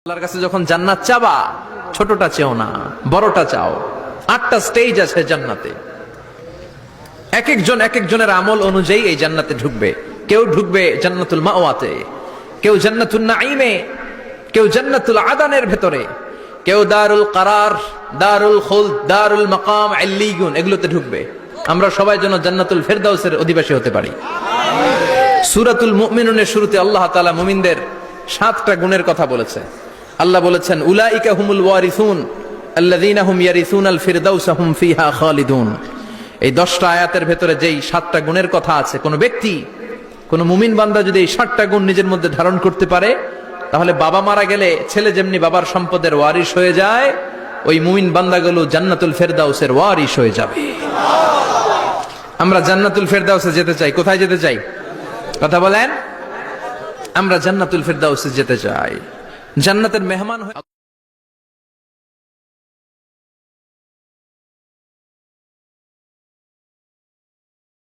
আল্লাহর কাছে যখন জান্নাত চাবা, ছোটটা চেও না, বড়টা চাও। 8টা স্টেজ আছে জান্নাতে। এক একজনের আমল অনুযায়ী এই জান্নাতে ঢুকবে। কেউ ঢুকবে জান্নাতুল মাওয়াতে, কেউ জান্নাতুল নাঈমে, কেউ জান্নাতুল আদানের ভেতরে, কেউ দারুল কারার, দারুল খুলদ, দারুল মাকাম, আল্লিয়ুন এগুলোতে ঢুকবে। আমরা সবাই যেন জান্নাতুল ফেরদাউসের অধিবাসী হতে পারি। সূরাতুল মুমিনুনের শুরুতে আল্লাহ তাআলা মুমিনদের 7টা গুণের কথা বলেছে। আল্লাহ বলেছেন, উলাইকা হুমুল ওয়ারিসুন আল্লাযীনা হুম ইয়ারিসুনাল ফিরদাউসা হুম ফিহা খালিদুন। এই 10টা আয়াতের ভেতরে যেই 7টা গুণের কথা আছে, কোন ব্যক্তি, কোন মুমিন বান্দা যদি এই 7টা গুণ নিজের মধ্যে ধারণ করতে পারে, তাহলে বাবা মারা গেলে ছেলে যেমনি বাবার সম্পদের ওয়ারিশ হয়ে যায়, ওই মুমিন বান্দাগুলো জান্নাতুল ফেরদাউসের ওয়ারিশ হয়ে যাবে। আমরা জান্নাতুল ফেরদাউসে যেতে চাই। কোথায় যেতে চাই? কথা বলেন। আমরা জান্নাতুল ফেরদাউসে যেতে চাই, জান্নাতের মেহমান হয়ে।